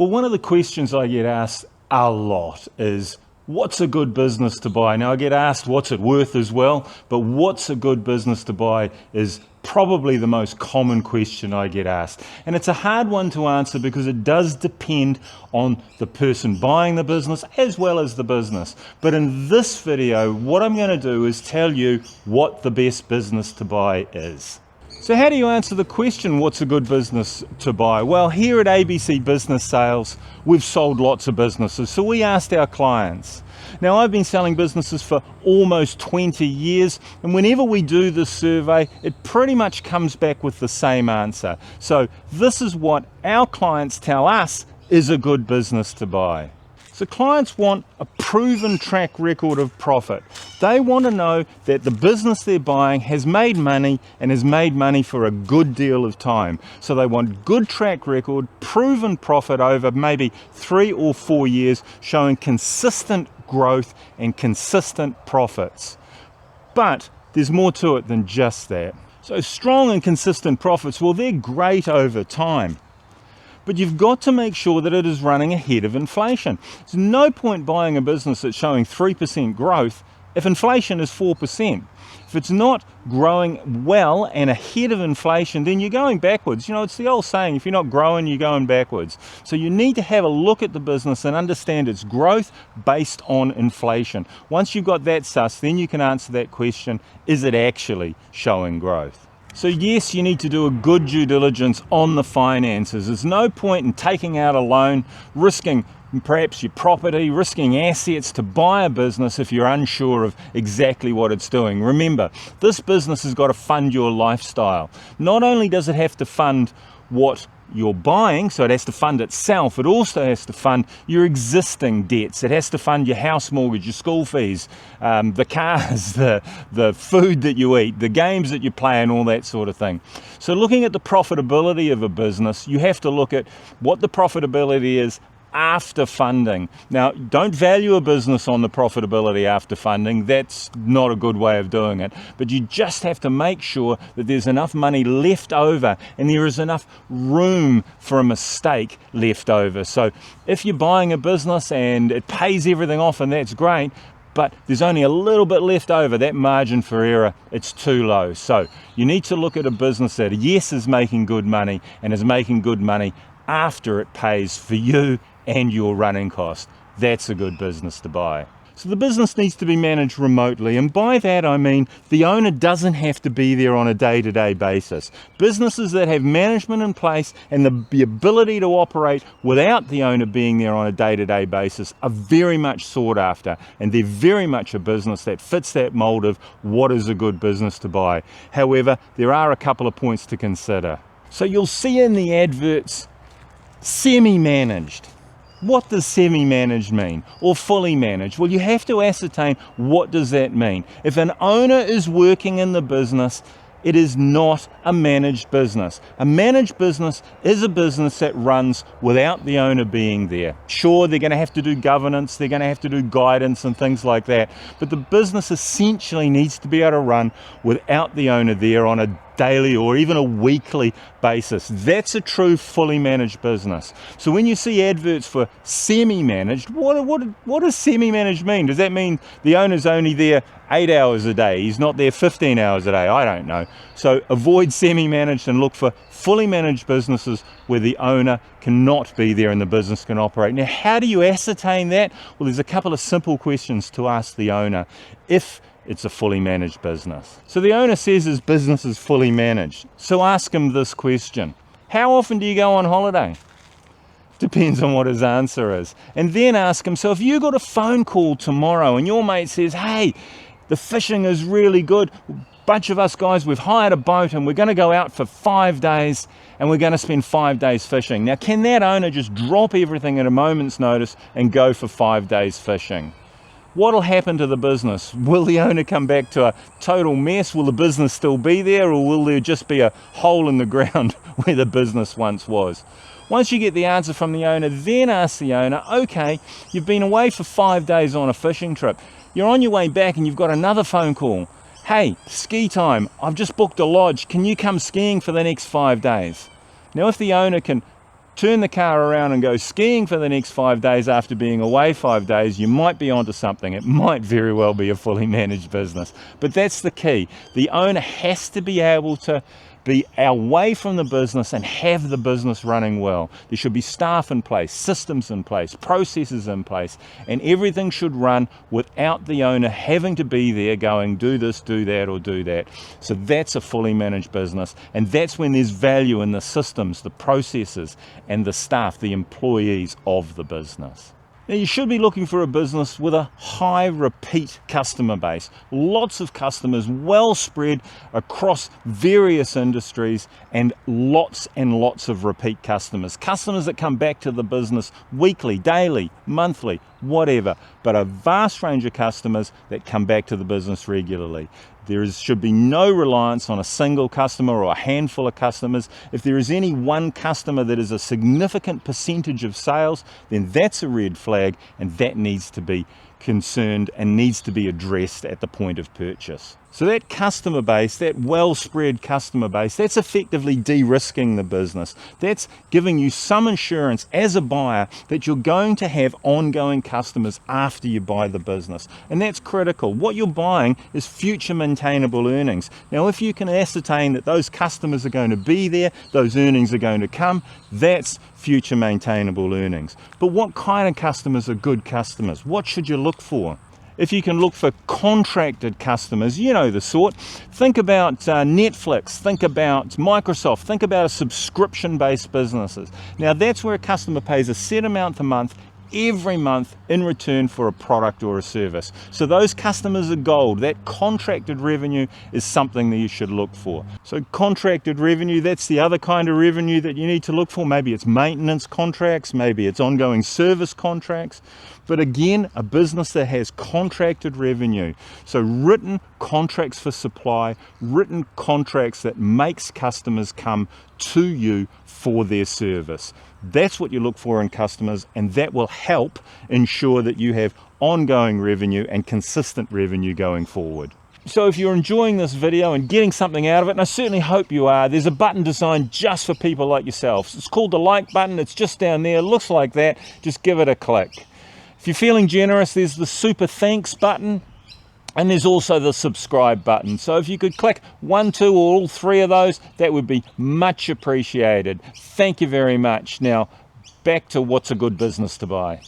Well, one of the questions I get asked a lot is, what's a good business to buy? Now, I get asked, what's it worth as well? But what's a good business to buy is probably the most common question I get asked. And it's a hard one to answer because it does depend on the person buying the business as well as the business. But in this video, what I'm going to do is tell you what the best business to buy is. So how do you answer the question, what's a good business to buy? Well, here at ABC Business Sales, we've sold lots of businesses. So we asked our clients. Now, I've been selling businesses for almost 20 years, and whenever we do this survey, it pretty much comes back with the same answer. So this is what our clients tell us is a good business to buy. So clients want a proven track record of profit. They want to know that the business they're buying has made money and has made money for a good deal of time. So they want good track record, proven profit over maybe 3 or 4 years, showing consistent growth and consistent profits. But there's more to it than just that. So strong and consistent profits, well, they're great over time. But you've got to make sure that it is running ahead of inflation. There's no point buying a business that's showing 3% growth if inflation is 4%. If it's not growing well and ahead of inflation, then you're going backwards. You know, it's the old saying, if you're not growing, you're going backwards. So you need to have a look at the business and understand its growth based on inflation. Once you've got that suss, then you can answer that question, is it actually showing growth? So yes, you need to do a good due diligence on the finances. There's no point in taking out a loan, risking perhaps your property, risking assets to buy a business if you're unsure of exactly what it's doing. Remember, this business has got to fund your lifestyle. Not only does it have to fund what you're buying, so it has to fund itself, it also has to fund your existing debts. It has to fund your house mortgage, your school fees, the cars, the food that you eat, the games that you play, and all that sort of thing. So looking at the profitability of a business, you have to look at what the profitability is after funding. Now, don't value a business on the profitability after funding. That's not a good way of doing it. But you just have to make sure that there's enough money left over and there is enough room for a mistake left over. So if you're buying a business and it pays everything off and that's great, but there's only a little bit left over, that margin for error, it's too low. So you need to look at a business that, yes, is making good money and is making good money after it pays for you and your running cost. That's a good business to buy. So the business needs to be managed remotely, and by that I mean the owner doesn't have to be there on a day-to-day basis. Businesses that have management in place and the ability to operate without the owner being there on a day-to-day basis are very much sought after, and they're very much a business that fits that mold of what is a good business to buy. However, there are a couple of points to consider. So you'll see in the adverts, semi-managed. What does semi-managed mean, or fully managed? Well, you have to ascertain what does that mean. If an owner is working in the business, it is not a managed business. A managed business is a business that runs without the owner being there. Sure, they're going to have to do governance, they're going to have to do guidance and things like that, but the business essentially needs to be able to run without the owner there on a daily or even a weekly basis. That's a true fully managed business. So when you see adverts for semi-managed, what does semi-managed mean? Does that mean the owner's only there 8 hours a day? He's not there 15 hours a day? I don't know. So avoid semi-managed and look for fully managed businesses where the owner cannot be there and the business can operate. Now, how do you ascertain that? Well, there's a couple of simple questions to ask the owner if it's a fully managed business. So the owner says his business is fully managed. So ask him this question. How often do you go on holiday? Depends on what his answer is. And then ask him, so if you got a phone call tomorrow and your mate says, hey, the fishing is really good, bunch of us guys, we've hired a boat and we're going to go out for 5 days and we're going to spend 5 days fishing. Now, can that owner just drop everything at a moment's notice and go for 5 days fishing? What'll happen to the business? Will the owner come back to a total mess? Will the business still be there, or will there just be a hole in the ground where the business once was? Once you get the answer from the owner, then ask the owner, okay, you've been away for 5 days on a fishing trip. You're on your way back and you've got another phone call. Hey, ski time, I've just booked a lodge. Can you come skiing for the next 5 days? Now, if the owner can turn the car around and go skiing for the next 5 days after being away 5 days, you might be onto something. It might very well be a fully managed business. But that's the key. The owner has to be able to be away from the business and have the business running well. There should be staff in place, systems in place, processes in place, and everything should run without the owner having to be there going, do this, do that, or do that. So that's a fully managed business, and that's when there's value in the systems, the processes, and the staff, the employees of the business. Now, you should be looking for a business with a high repeat customer base. Lots of customers, well spread across various industries, and lots of repeat customers. Customers that come back to the business weekly, daily, monthly, whatever, but a vast range of customers that come back to the business regularly. Should be no reliance on a single customer or a handful of customers. If there is any one customer that is a significant percentage of sales, then that's a red flag, and that needs to be concerned and needs to be addressed at the point of purchase. So that customer base, that well-spread customer base, that's effectively de-risking the business. That's giving you some insurance as a buyer that you're going to have ongoing customers after you buy the business. And that's critical. What you're buying is future maintainable earnings. Now, if you can ascertain that those customers are going to be there, those earnings are going to come, that's future maintainable earnings. But what kind of customers are good customers? What should you look for? If you can look for contracted customers, you know the sort. Think about Netflix, think about Microsoft, think about subscription-based businesses. Now, that's where a customer pays a set amount a month, every month, in return for a product or a service. So those customers are gold. That contracted revenue is something that you should look for. So contracted revenue, that's the other kind of revenue that you need to look for. Maybe it's maintenance contracts, maybe it's ongoing service contracts. But again, a business that has contracted revenue. So written contracts for supply, written contracts that makes customers come to you for their service. That's what you look for in customers, and that will help ensure that you have ongoing revenue and consistent revenue going forward. So if you're enjoying this video and getting something out of it, and I certainly hope you are, there's a button designed just for people like yourselves. It's called the like button. It's just down there. It looks like that. Just give it a click. If you're feeling generous, there's the super thanks button, and there's also the subscribe button. So if you could click 1, 2, or all 3 of those, that would be much appreciated. Thank you very much. Now, back to what's a good business to buy.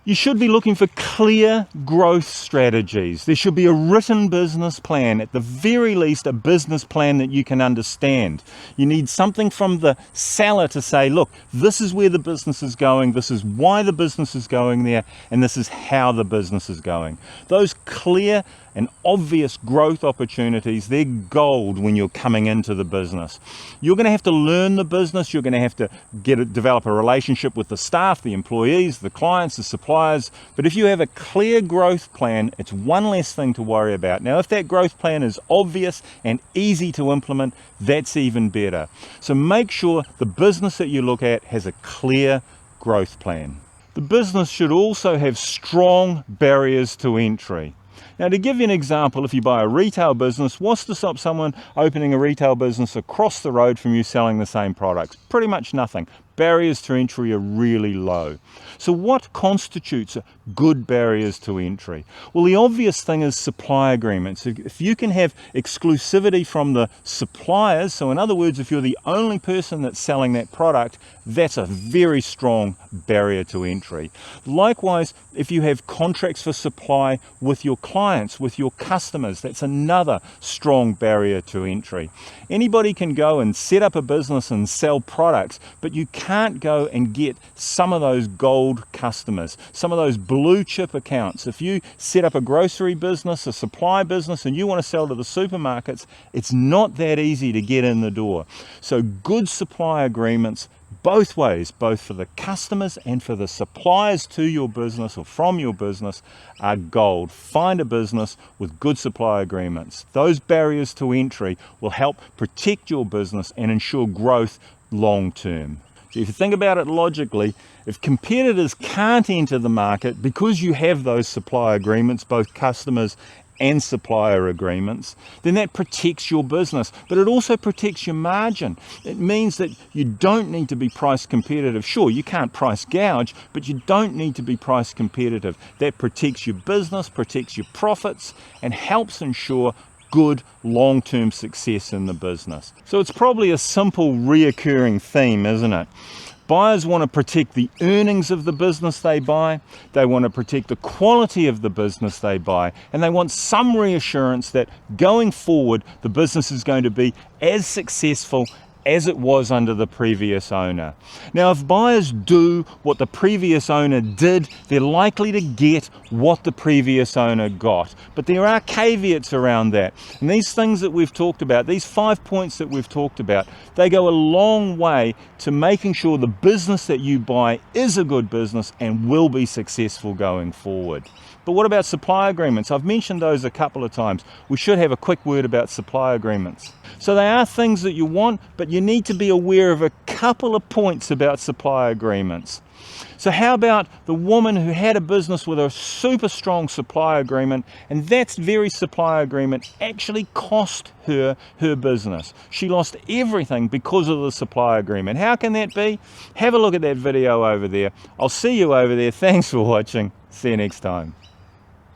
You should be looking for clear growth strategies. There should be a written business plan, at the very least a business plan that you can understand. You need something from the seller to say, look, this is where the business is going, this is why the business is going there, and this is how the business is going. Those clear and obvious growth opportunities, they're gold when you're coming into the business. You're going to have to learn the business, you're going to have to develop a relationship with the staff, the employees, the clients, the suppliers. But if you have a clear growth plan, it's one less thing to worry about. Now, if that growth plan is obvious and easy to implement, that's even better. So make sure the business that you look at has a clear growth plan. The business should also have strong barriers to entry. Now, to give you an example, if you buy a retail business, what's to stop someone opening a retail business across the road from you selling the same products? Pretty much nothing. Barriers to entry are really low. So what constitutes good barriers to entry? Well, the obvious thing is supply agreements. If you can have exclusivity from the suppliers, so in other words, if you're the only person that's selling that product, that's a very strong barrier to entry. Likewise, if you have contracts for supply with your clients, with your customers, that's another strong barrier to entry. Anybody can go and set up a business and sell products, but you can't go and get some of those gold customers, some of those blue chip accounts. If you set up a grocery business, a supply business, and you want to sell to the supermarkets, it's not that easy to get in the door. So good supply agreements both ways, both for the customers and for the suppliers to your business or from your business, are gold. Find a business with good supply agreements. Those barriers to entry will help protect your business and ensure growth long term. So if you think about it logically, if competitors can't enter the market because you have those supply agreements, both customers and supplier agreements, then that protects your business, but it also protects your margin. It means that you don't need to be price competitive. Sure, you can't price gouge, but you don't need to be price competitive. That protects your business, protects your profits, and helps ensure good long-term success in the business. So it's probably a simple reoccurring theme, isn't it? Buyers want to protect the earnings of the business they buy, they want to protect the quality of the business they buy, and they want some reassurance that going forward the business is going to be as successful as it was under the previous owner. Now, if buyers do what the previous owner did, they're likely to get what the previous owner got. But there are caveats around that. And these things that we've talked about, these 5 points that we've talked about, they go a long way to making sure the business that you buy is a good business and will be successful going forward. But what about supply agreements? I've mentioned those a couple of times. We should have a quick word about supply agreements. So they are things that you want, but you need to be aware of a couple of points about supply agreements. So how about the woman who had a business with a super strong supply agreement, and that very supply agreement actually cost her business. She lost everything because of the supply agreement. How can that be? Have a look at that video over there. I'll see you over there. Thanks for watching. See you next time.